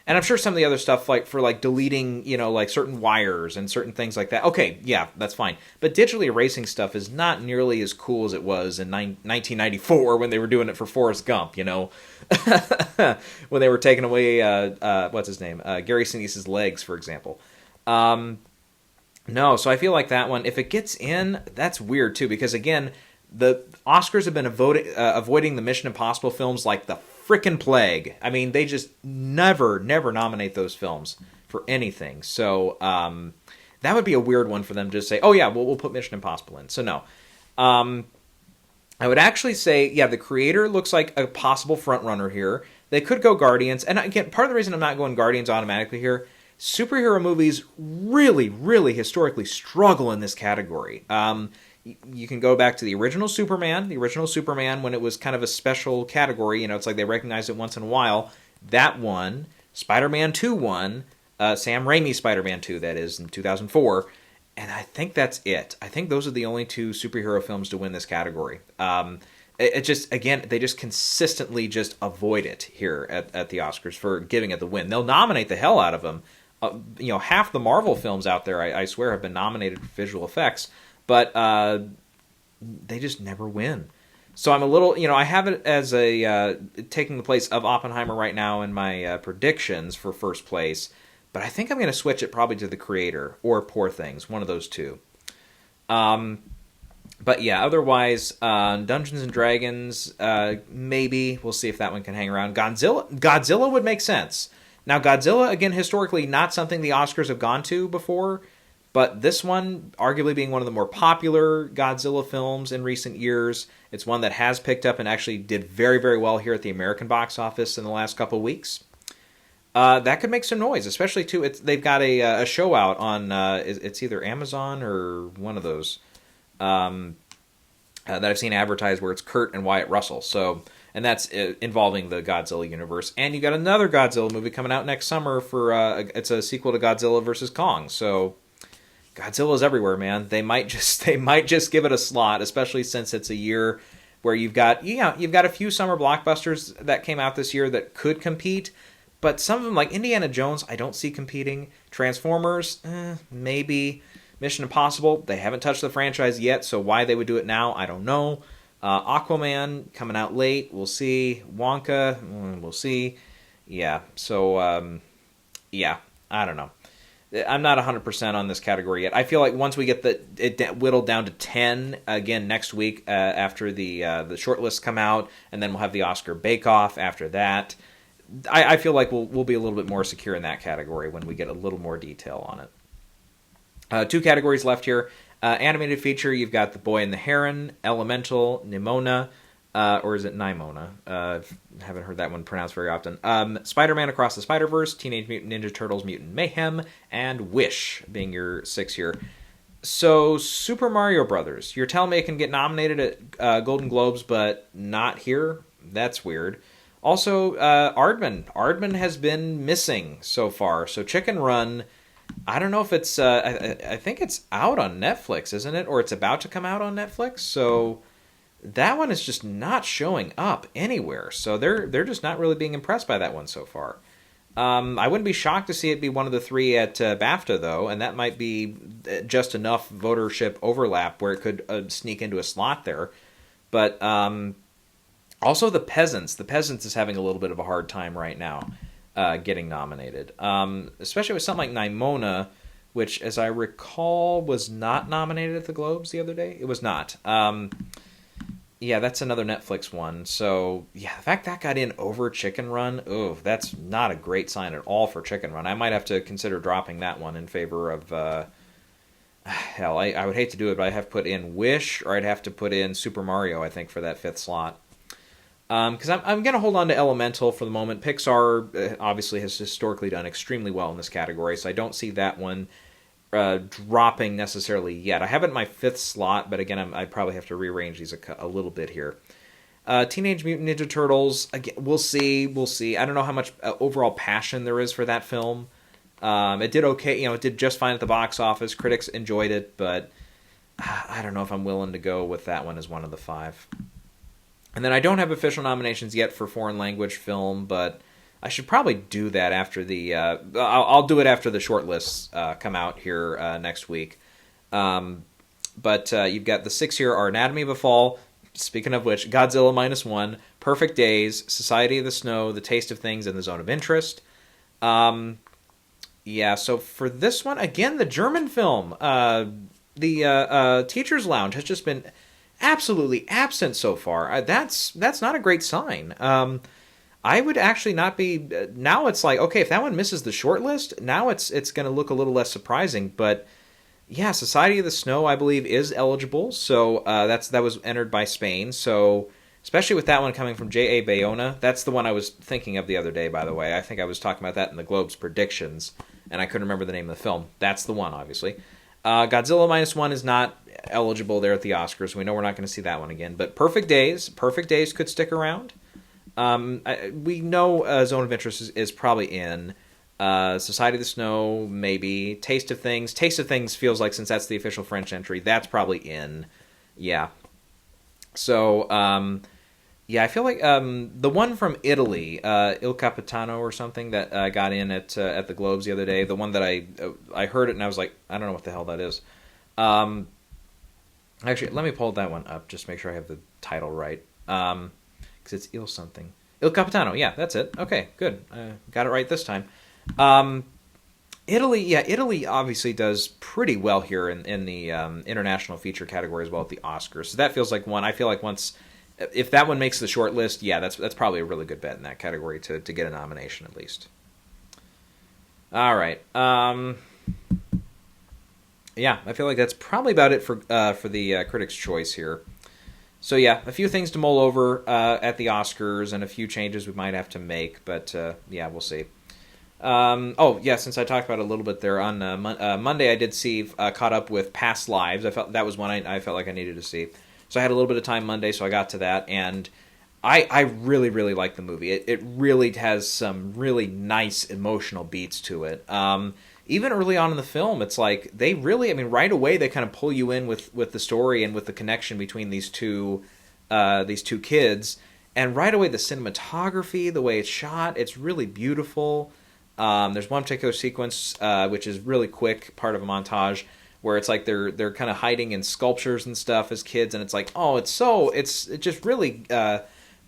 And I'm sure some of the other stuff, like for deleting, like certain wires and certain things like that. Okay, yeah, that's fine. But digitally erasing stuff is not nearly as cool as it was in 1994 when they were doing it for Forrest Gump, when they were taking away, what's his name? Gary Sinise's legs, for example. No, so I feel like that one, if it gets in, that's weird too, because again, the Oscars have been avoiding the Mission Impossible films like the frickin' plague. They just never nominate those films for anything. So that would be a weird one for them to just say, oh yeah, we'll put Mission Impossible in. So no. I would actually say, yeah, The Creator looks like a possible front runner here. They could go Guardians. And again, part of the reason I'm not going Guardians automatically here, superhero movies really, really historically struggle in this category. You can go back to the original Superman when it was kind of a special category. It's like they recognized it once in a while. That won. Spider-Man 2 won. Sam Raimi's Spider-Man 2, that is, in 2004. And I think that's it. I think those are the only two superhero films to win this category. It just, again, they just consistently just avoid it here at the Oscars for giving it the win. They'll nominate the hell out of them. Half the Marvel films out there, I swear, have been nominated for visual effects. But they just never win. So I'm a little, I have it as taking the place of Oppenheimer right now in my predictions for first place. But I think I'm going to switch it probably to The Creator or Poor Things, one of those two. But yeah, otherwise, Dungeons and Dragons, maybe. We'll see if that one can hang around. Godzilla would make sense. Now, Godzilla, again, historically, not something the Oscars have gone to before. But this one, arguably being one of the more popular Godzilla films in recent years, it's one that has picked up and actually did very, very well here at the American box office in the last couple of weeks. That could make some noise, especially too. They've got a show out on it's either Amazon or one of those that I've seen advertised where it's Kurt and Wyatt Russell. So, and that's involving the Godzilla universe. And you got another Godzilla movie coming out next summer for it's a sequel to Godzilla versus Kong. So Godzilla's everywhere, man. They might just give it a slot, especially since it's a year where you've got a few summer blockbusters that came out this year that could compete. But some of them, like Indiana Jones, I don't see competing. Transformers, maybe. Mission Impossible, they haven't touched the franchise yet, so why they would do it now, I don't know. Aquaman, coming out late, we'll see. Wonka, we'll see. Yeah, so, I don't know. I'm not 100% on this category yet. I feel like once we get it whittled down to 10, again, next week, after the shortlists come out, and then we'll have the Oscar bake-off after that, I feel like we'll be a little bit more secure in that category when we get a little more detail on it. Two categories left here. Animated feature, you've got The Boy and the Heron, Elemental, Nimona, or is it Nimona? Haven't heard that one pronounced very often. Spider-Man Across the Spider-Verse, Teenage Mutant Ninja Turtles Mutant Mayhem, and Wish being your 6 here. So, Super Mario Brothers, you're telling me it can get nominated at Golden Globes, but not here? That's weird. Also, Aardman. Aardman has been missing so far. So Chicken Run, I don't know if it's... I think it's out on Netflix, isn't it? Or it's about to come out on Netflix. So that one is just not showing up anywhere. So they're just not really being impressed by that one so far. I wouldn't be shocked to see it be one of the three at BAFTA, though. And that might be just enough votership overlap where it could sneak into a slot there. But... also, The Peasants. The Peasants is having a little bit of a hard time right now getting nominated. Especially with something like Nimona, which, as I recall, was not nominated at the Globes the other day. It was not. Yeah, that's another Netflix one. So, yeah, the fact that got in over Chicken Run, that's not a great sign at all for Chicken Run. I might have to consider dropping that one in favor of... hell, I would hate to do it, but I'd have to put in Wish, or I'd have to put in Super Mario, I think, for that fifth slot. Because I'm going to hold on to Elemental for the moment. Pixar obviously has historically done extremely well in this category, so I don't see that one dropping necessarily yet. I have it in my fifth slot, but again, I probably have to rearrange these a little bit here. Teenage Mutant Ninja Turtles, again, we'll see. I don't know how much overall passion there is for that film. It did okay, it did just fine at the box office. Critics enjoyed it, but I don't know if I'm willing to go with that one as one of the five. And then I don't have official nominations yet for foreign language film, but I should probably do that after the... I'll do it after the shortlists come out here next week. But you've got the 6 here are Anatomy of a Fall, speaking of which, Godzilla -1, Perfect Days, Society of the Snow, The Taste of Things, and The Zone of Interest. Yeah, so for this one, again, the German film, the Teacher's Lounge has just been... absolutely absent so far. That's not a great sign. I would actually not be... now it's like, okay, if that one misses the shortlist, now it's going to look a little less surprising. But yeah, Society of the Snow, I believe, is eligible. So that was entered by Spain. So especially with that one coming from J.A. Bayona, that's the one I was thinking of the other day, by the way. I think I was talking about that in the Globe's predictions, and I couldn't remember the name of the film. That's the one, obviously. Godzilla -1 is not eligible there at the Oscars. We know we're not going to see that one again. But Perfect Days could stick around. We know Zone of Interest is probably in. Society of the Snow, maybe. Taste of Things feels like, since that's the official French entry, that's probably in. Yeah. So, yeah, I feel like the one from Italy, Il Capitano or something, that got in at the Globes the other day, the one that I heard it and I was like, I don't know what the hell that is. Actually, let me pull that one up just to make sure I have the title right. Because it's Il something. Il Capitano, yeah, that's it. Okay, good. Got it right this time. Italy obviously does pretty well here in the international feature category as well at the Oscars. So that feels like one. I feel like if that one makes the short list, yeah, that's probably a really good bet in that category to get a nomination at least. All right. Yeah, I feel like that's probably about it for the Critics' Choice here. So yeah, a few things to mull over at the Oscars, and a few changes we might have to make, but yeah, we'll see. Oh yeah, since I talked about it a little bit there on Monday, I did see caught up with Past Lives. I felt that was one I felt like I needed to see. So I had a little bit of time Monday, so I got to that, and I really really like the movie. It really has some really nice emotional beats to it. Even early on in the film, it's like they really, I mean, right away they kind of pull you in with the story and with the connection between these two kids, and right away the cinematography, the way it's shot, it's really beautiful. There's one particular sequence which is really quick, part of a montage, where it's like they're kind of hiding in sculptures and stuff as kids, and it's like, oh, it just really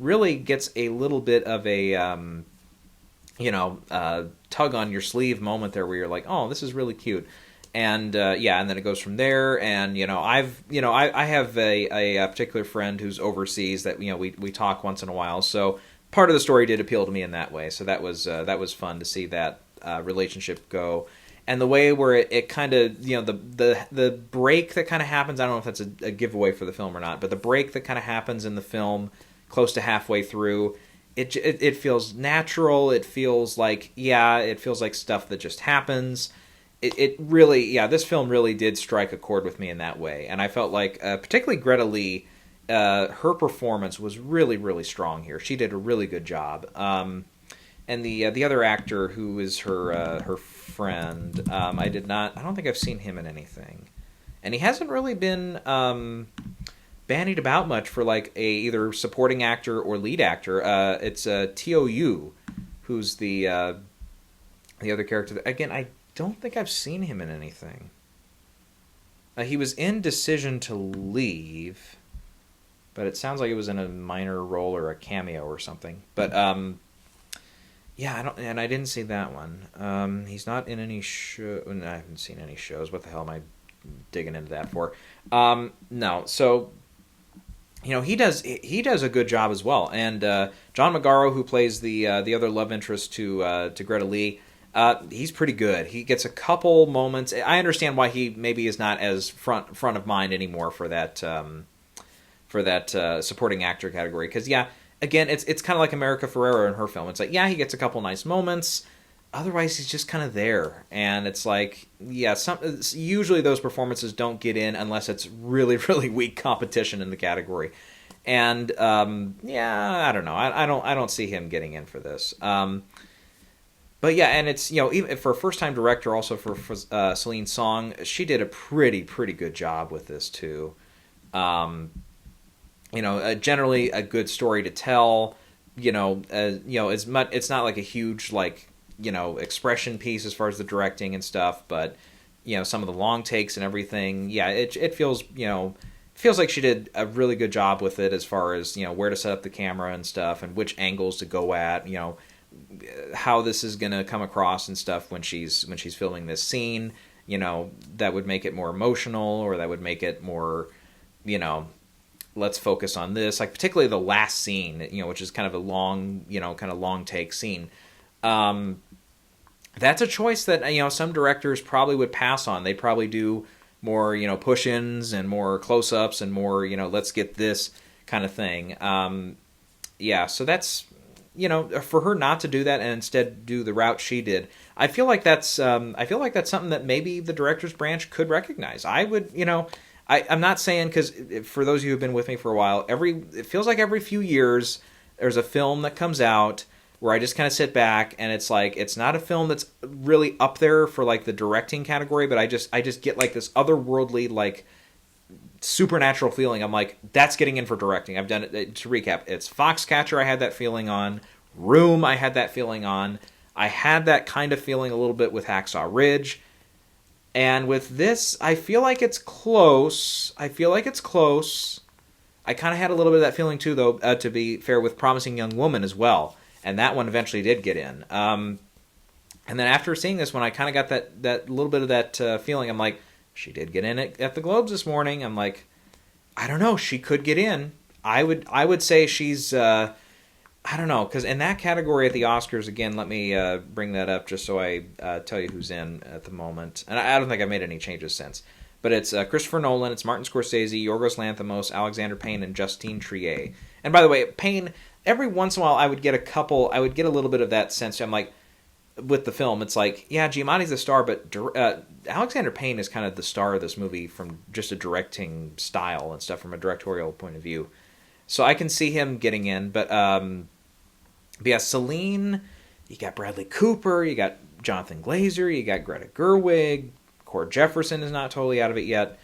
really gets a little bit of a tug on your sleeve moment there, where you're like, oh, this is really cute. And yeah, and then it goes from there. And I have a particular friend who's overseas that we talk once in a while. So part of the story did appeal to me in that way. So that was fun to see that relationship go. And the way where it kind of, the break that kind of happens, I don't know if that's a giveaway for the film or not, but the break that kind of happens in the film close to halfway through, it feels natural. It feels like stuff that just happens. It really, this film really did strike a chord with me in that way. And I felt like, particularly Greta Lee, her performance was really, really strong here. She did a really good job. And the other actor who is her friend, I don't think I've seen him in anything. And he hasn't really been bandied about much for like a either supporting actor or lead actor. It's Teo Yu, who's the other character. Again, I don't think I've seen him in anything. He was in Decision to Leave, but it sounds like it was in a minor role or a cameo or something. But yeah, I didn't see that one. He's not in any show. I haven't seen any shows. What the hell am I digging into that for? No, so he does a good job as well. And John Magaro, who plays the other love interest to Greta Lee, he's pretty good. He gets a couple moments. I understand why he maybe is not as front of mind anymore for that supporting actor category. Because again, it's kind of like America Ferrera in her film. It's like, he gets a couple nice moments. Otherwise, he's just kind of there. And it's like, usually those performances don't get in unless it's really, really weak competition in the category. And, I don't know. I don't see him getting in for this. But yeah, and it's, even for a first-time director, also for Celine Song, she did a pretty good job with this, too. Generally a good story to tell. As much, it's not like a huge expression piece as far as the directing and stuff, but some of the long takes and everything. It feels like she did a really good job with it as far as where to set up the camera and stuff, and which angles to go at. How this is gonna come across and stuff when she's filming this scene. That would make it more emotional, or that would make it more let's focus on this, like particularly the last scene, which is kind of a long, long take scene. That's a choice that, some directors probably would pass on. They'd probably do more, push-ins and more close-ups and more, let's get this kind of thing. So that's, for her not to do that and instead do the route she did, I feel like that's something that maybe the director's branch could recognize. I would, I'm not saying, because for those of you who've been with me for a while, it feels like every few years there's a film that comes out where I just kind of sit back, and it's like, it's not a film that's really up there for like the directing category, but I just get like this otherworldly, like supernatural feeling. I'm like, that's getting in for directing. I've done it. To recap, it's Foxcatcher I had that feeling on, Room I had that feeling on, I had that kind of feeling a little bit with Hacksaw Ridge. And with this, I feel like it's close. I kind of had a little bit of that feeling too, though, to be fair, with Promising Young Woman as well. And that one eventually did get in. And then after seeing this one, I kind of got that little bit of that feeling. I'm like, she did get in at the Globes this morning. I'm like, I don't know, she could get in. I would say she's I don't know, because in that category at the Oscars, again, let me bring that up just so I tell you who's in at the moment. And I don't think I've made any changes since. But it's Christopher Nolan, it's Martin Scorsese, Yorgos Lanthimos, Alexander Payne, and Justine Triet. And by the way, Payne, every once in a while I would get a little bit of that sense. I'm like, with the film, it's like, yeah, Giamatti's the star, but Alexander Payne is kind of the star of this movie from just a directing style and stuff, from a directorial point of view. So I can see him getting in, but yeah, Celine, you got Bradley Cooper, you got Jonathan Glazer, you got Greta Gerwig, Cord Jefferson is not totally out of it yet.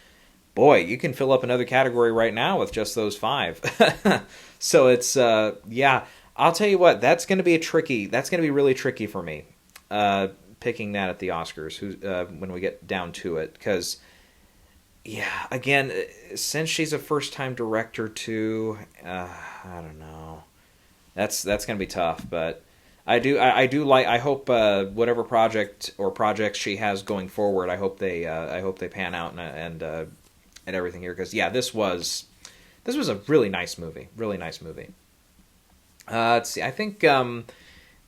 Boy, you can fill up another category right now with just those 5. So it's, yeah, I'll tell you what, that's going to be really tricky for me, picking that at the Oscars, when we get down to it, because, yeah, again, since she's a first-time director too, I don't know. That's going to be tough, but I hope whatever project or projects she has going forward, I hope they pan out and everything here, because yeah, this was a really nice movie. Let's see. I think the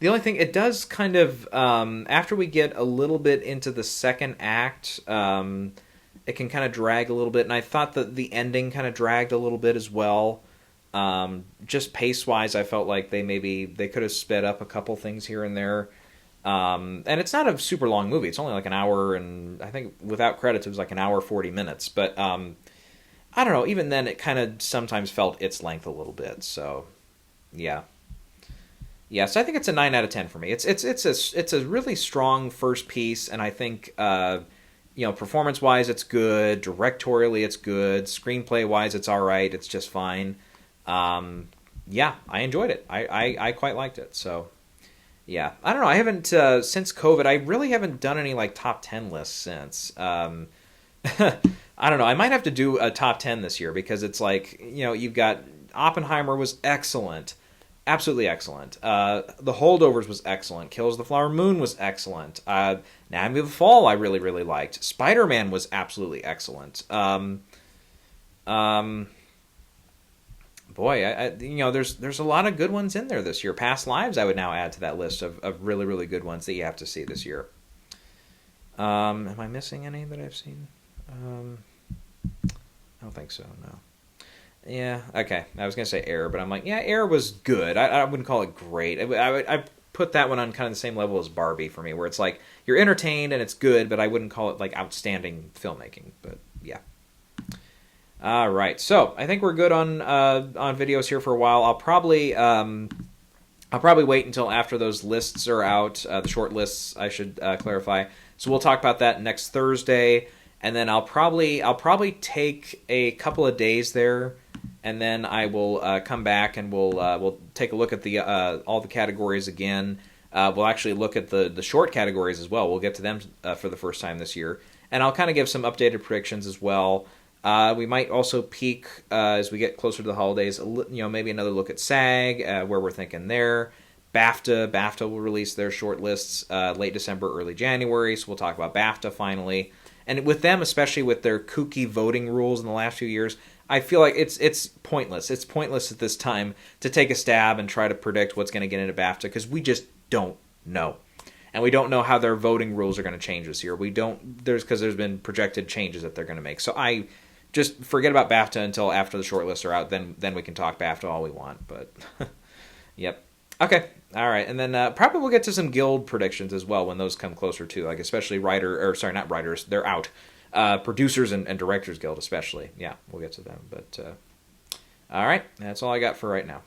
only thing, it does kind of after we get a little bit into the second act, it can kind of drag a little bit, and I thought that the ending kind of dragged a little bit as well. Just pace-wise, I felt like they could have sped up a couple things here and there. And it's not a super long movie. It's only like an hour, and I think without credits it was like an hour 40 minutes. But I don't know. Even then, it kind of sometimes felt its length a little bit. So yeah. So I think it's a 9 out of 10 for me. It's a really strong first piece, and I think performance-wise it's good, directorially it's good, screenplay-wise it's all right. It's just fine. Yeah, I enjoyed it. I quite liked it. So, yeah, I don't know. I haven't since COVID. I really haven't done any like top 10 lists since. I don't know. I might have to do a top 10 this year, because it's like, you've got Oppenheimer was excellent, absolutely excellent. The Holdovers was excellent. Kills the Flower Moon was excellent. Anatomy of the Fall I really really liked. Spider-Man was absolutely excellent. Boy, there's a lot of good ones in there this year. Past Lives I would now add to that list of really, really good ones that you have to see this year. Am I missing any that I've seen? I don't think so, no. Yeah, okay. I was going to say Air, but I'm like, yeah, Air was good. I wouldn't call it great. I put that one on kind of the same level as Barbie for me, where it's like, you're entertained and it's good, but I wouldn't call it like outstanding filmmaking. But yeah. All right, so I think we're good on videos here for a while. I'll probably wait until after those lists are out, the short lists, I should clarify. So we'll talk about that next Thursday, and then I'll probably take a couple of days there, and then I will come back and we'll take a look at the all the categories again. We'll actually look at the short categories as well. We'll get to them for the first time this year, and I'll kind of give some updated predictions as well. We might also peek as we get closer to the holidays. Maybe another look at SAG, where we're thinking there. BAFTA will release their short lists late December, early January. So we'll talk about BAFTA finally. And with them, especially with their kooky voting rules in the last few years, I feel like it's pointless. It's pointless at this time to take a stab and try to predict what's going to get into BAFTA, because we just don't know. And we don't know how their voting rules are going to change this year. Because there's been projected changes that they're going to make. So I just forget about BAFTA until after the shortlists are out. Then we can talk BAFTA all we want. But yep. Okay. All right. And then probably we'll get to some guild predictions as well when those come closer too. Like especially not writers. They're out. Producers and Directors Guild especially. Yeah, we'll get to them. But all right. That's all I got for right now.